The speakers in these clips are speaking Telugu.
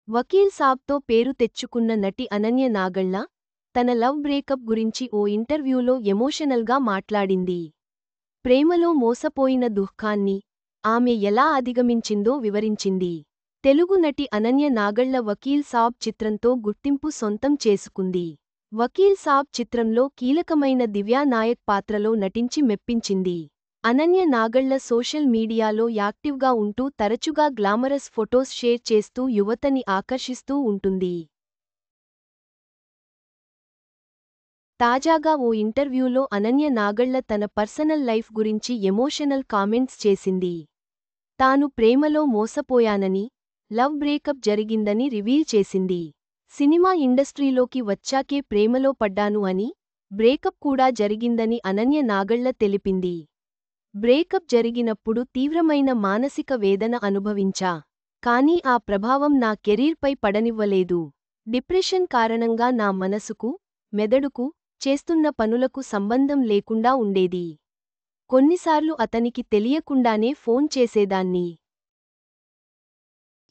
వకీల్ సాబ్తో పేరు తెచ్చుకున్న నటి అనన్య నాగళ్ల తన లవ్ బ్రేకప్ గురించి ఓ ఇంటర్వ్యూలో ఎమోషనల్గా మాట్లాడింది. ప్రేమలో మోసపోయిన దుఃఖాన్ని ఆమె ఎలా అధిగమించిందో వివరించింది. తెలుగు నటి అనన్య నాగళ్ల వకీల్ సాబ్ చిత్రంతో గుర్తింపు సొంతం చేసుకుంది. వకీల్ సాబ్ చిత్రంలో కీలకమైన దివ్యా నాయక్ పాత్రలో నటించి మెప్పించింది. అనన్య నాగళ్ల సోషల్ మీడియాలో యాక్టివ్గా ఉంటూ తరచుగా గ్లామరస్ ఫొటోస్ షేర్ చేస్తూ యువతని ఆకర్షిస్తూ ఉంటుంది. తాజాగా ఓ ఇంటర్వ్యూలో అనన్య నాగళ్ల తన పర్సనల్ లైఫ్ గురించి ఎమోషనల్ కామెంట్స్ చేసింది. తాను ప్రేమలో మోసపోయానని, లవ్ బ్రేకప్ జరిగిందని రివీల్ చేసింది. సినిమా ఇండస్ట్రీలోకి వచ్చాకే ప్రేమలో పడ్డాను అని, బ్రేకప్ కూడా జరిగిందని అనన్య నాగళ్ల తెలిపింది. బ్రేకప్ జరిగినప్పుడు తీవ్రమైన మానసిక వేదన అనుభవించా. కానీ ఆ ప్రభావం నా కెరీర్పై పడనివ్వలేదు. డిప్రెషన్ కారణంగా నా మనసుకు, మెదడుకు, చేస్తున్న పనులకు సంబంధం లేకుండా ఉండేది. కొన్నిసార్లు అతనికి తెలియకుండానే ఫోన్ చేసేదాన్ని.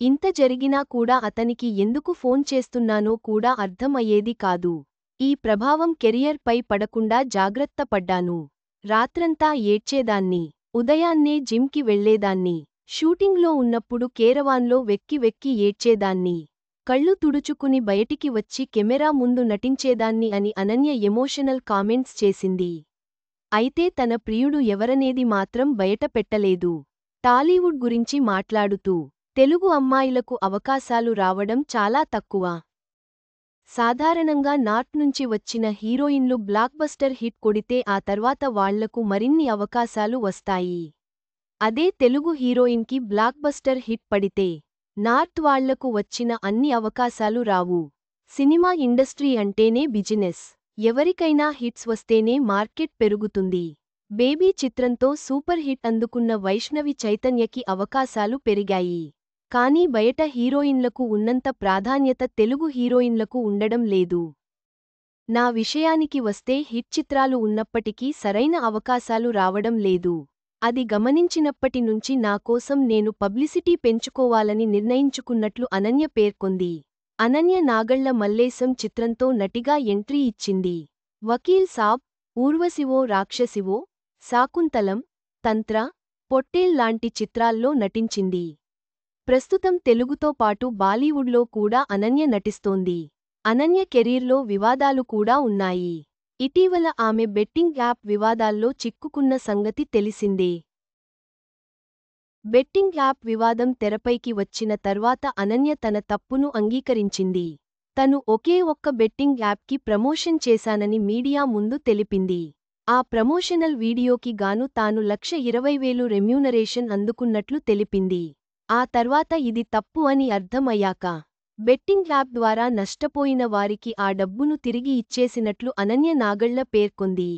ఇంత జరిగినా కూడా అతనికి ఎందుకు ఫోన్ చేస్తున్నానో కూడా అర్థం అయ్యేది కాదు. ఈ ప్రభావం కెరియర్ పై పడకుండా జాగ్రత్త పడ్డాను. రాత్రంతా ఏడ్చేదాన్ని. ఉదయాన్నే జిమ్కి వెళ్లేదాన్ని. షూటింగ్లో ఉన్నప్పుడు కేరవాన్లో వెక్కి వెక్కి ఏడ్చేదాన్ని. కళ్ళు తుడుచుకుని బయటికి వచ్చి కెమెరా ముందు నటించేదాన్ని అని అనన్య ఎమోషనల్ కామెంట్స్ చేసింది. అయితే తన ప్రియుడు ఎవరనేది మాత్రం బయట పెట్టలేదు. టాలీవుడ్ గురించి మాట్లాడుతూ, తెలుగు అమ్మాయిలకు అవకాశాలు రావడం చాలా తక్కువ. సాధారణంగా నార్త్ నుంచి వచ్చిన హీరోయిన్లు బ్లాక్బస్టర్ హిట్ కొడితే ఆ తర్వాత వాళ్లకు మరిన్ని అవకాశాలు వస్తాయి. అదే తెలుగు హీరోయిన్కి బ్లాక్బస్టర్ హిట్ పడితే, నార్త్ వాళ్లకు వచ్చిన అన్ని అవకాశాలు రావు. సినిమా ఇండస్ట్రీ అంటేనే బిజినెస్. ఎవరికైనా హిట్స్ వస్తేనే మార్కెట్ పెరుగుతుంది. బేబీ చిత్రంతో సూపర్ హిట్ అందుకున్న వైష్ణవి చైతన్యకి అవకాశాలు పెరిగాయి. కానీ బయట హీరోయిన్లకు ఉన్నంత ప్రాధాన్యత తెలుగు హీరోయిన్లకు ఉండడం లేదు. నా విషయానికి వస్తే హిట్ చిత్రాలు ఉన్నప్పటికీ సరైన అవకాశాలు రావడం లేదు. అది గమనించినప్పటి నుంచి నా కోసం నేను పబ్లిసిటీ పెంచుకోవాలని నిర్ణయించుకున్నట్లు అనన్య పేర్కొంది. అనన్య నాగళ్ల మల్లేశం చిత్రంతో నటిగా ఎంట్రీ ఇచ్చింది. వకీల్ సాబ్, ఊర్వశివో రాక్షసివో, శాకుంతలం, తంత్ర, పొట్టేల్ లాంటి చిత్రాల్లో నటించింది. ప్రస్తుతం తెలుగుతో పాటు బాలీవుడ్లో కూడా అనన్య నటిస్తోంది. అనన్య కెరీర్లో వివాదాలు కూడా ఉన్నాయి. ఇటీవల ఆమె బెట్టింగ్ యాప్ వివాదాల్లో చిక్కుకున్న సంగతి తెలిసిందే. బెట్టింగ్ యాప్ వివాదం తెరపైకి వచ్చిన తర్వాత అనన్య తన తప్పును అంగీకరించింది. తను ఒకే ఒక్క బెట్టింగ్ యాప్కి ప్రమోషన్ చేశానని మీడియా ముందు తెలిపింది. ఆ ప్రమోషనల్ వీడియోకి గాను తాను 1,20,000 రెమ్యూనరేషన్ అందుకున్నట్లు తెలిపింది. ఆ తర్వాత ఇది తప్పు అని అర్థం అయ్యాక, బెట్టింగ్ యాప్ ద్వారా నష్టపోయిన వారికి ఆ డబ్బును తిరిగి ఇచ్చేసినట్లు అనన్య నాగళ్ల పేర్కొంది.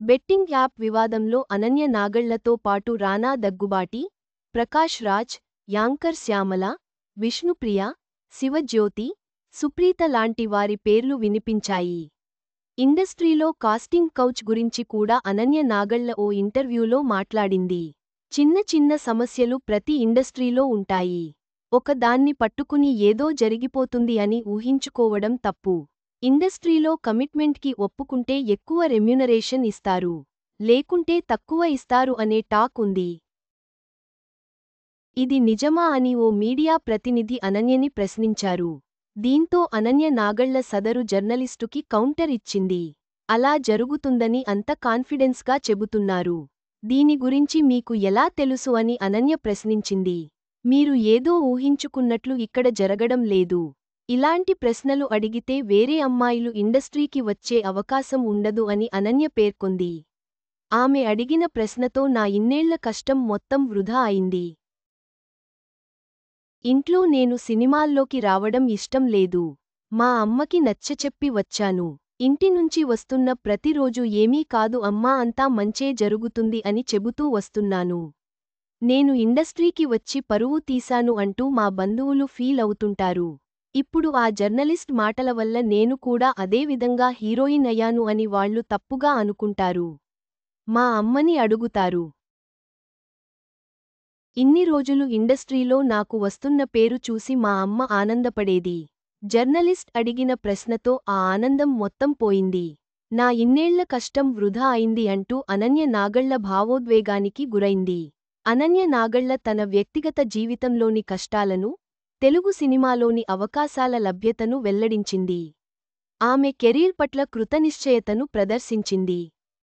బెట్టింగ్ యాప్ వివాదంలో అనన్య నాగళ్లతో పాటు రానా దగ్గుబాటి, ప్రకాష్ రాజ్, యాంకర్ శ్యామల, విష్ణుప్రియ, శివజ్యోతి, సుప్రీత లాంటి వారి పేర్లు వినిపించాయి. ఇండస్ట్రీలో కాస్టింగ్ కౌచ్ గురించి కూడా అనన్య నాగళ్ల ఓ ఇంటర్వ్యూలో మాట్లాడింది. చిన్న చిన్న సమస్యలు ప్రతి ఇండస్ట్రీలో ఉంటాయి. ఒక దాన్ని పట్టుకుని ఏదో జరిగిపోతుంది అని ఊహించుకోవడం తప్పు. ఇండస్ట్రీలో కమిట్మెంట్కి ఒప్పుకుంటే ఎక్కువ రెమ్యూనరేషన్ ఇస్తారు. లేకుంటే తక్కువ ఇస్తారు అనే టాక్ ఉంది. ఇది నిజమా అని ఓ మీడియా ప్రతినిధి అనన్యని ప్రశ్నించారు. దీంతో అనన్య నాగళ్ల సదరు జర్నలిస్టుకి కౌంటర్ ఇచ్చింది. అలా జరుగుతుందని అంత కాన్ఫిడెన్స్గా చెబుతున్నారు. దీని గురించి మీకు ఎలా తెలుసు అని అనన్య ప్రశ్నించింది. మీరు ఏదో ఊహించుకున్నట్లు ఇక్కడ జరగడం లేదు. ఇలాంటి ప్రశ్నలు అడిగితే వేరే అమ్మాయిలు ఇండస్ట్రీకి వచ్చే అవకాశం ఉండదు అని అనన్య పేర్కొంది. ఆమె అడిగిన ప్రశ్నతో నా ఇన్నేళ్ల కష్టం మొత్తం వృధా అయింది. ఇంట్లో నేను సినిమాల్లోకి రావడం ఇష్టం లేదు. మా అమ్మకి నచ్చచెప్పి వచ్చాను. ఇంటి నుంచి వస్తున్న ప్రతిరోజు ఏమీ కాదు అమ్మా అంతా మంచే జరుగుతుంది అని చెబుతూ వస్తున్నాను. నేను ఇండస్ట్రీకి వచ్చి పరువు తీశాను అంటూ మా బంధువులు ఫీల్ అవుతుంటారు. ఇప్పుడు ఆ జర్నలిస్ట్ మాటల వల్ల నేను కూడా అదే విధంగా హీరోయిన్ అయ్యాను అని వాళ్లు తప్పుగా అనుకుంటారు. మా అమ్మని అడుగుతారు. ఇన్ని రోజులు ఇండస్ట్రీలో నాకు వస్తున్న పేరు చూసి మా అమ్మ ఆనందపడేది. జర్నలిస్ట్ అడిగిన ప్రశ్నతో ఆ ఆనందం మొత్తం పోయింది. నా ఇన్నేళ్ల కష్టం వృధా అయింది అంటూ అనన్య నాగళ్ల భావోద్వేగానికి గురైంది. అనన్య నాగళ్ల తన వ్యక్తిగత జీవితంలోని కష్టాలను, తెలుగు సినిమాలోని అవకాశాల లభ్యతను వెల్లడించింది. ఆమె కెరీర్ పట్ల కృతనిశ్చయతను ప్రదర్శించింది.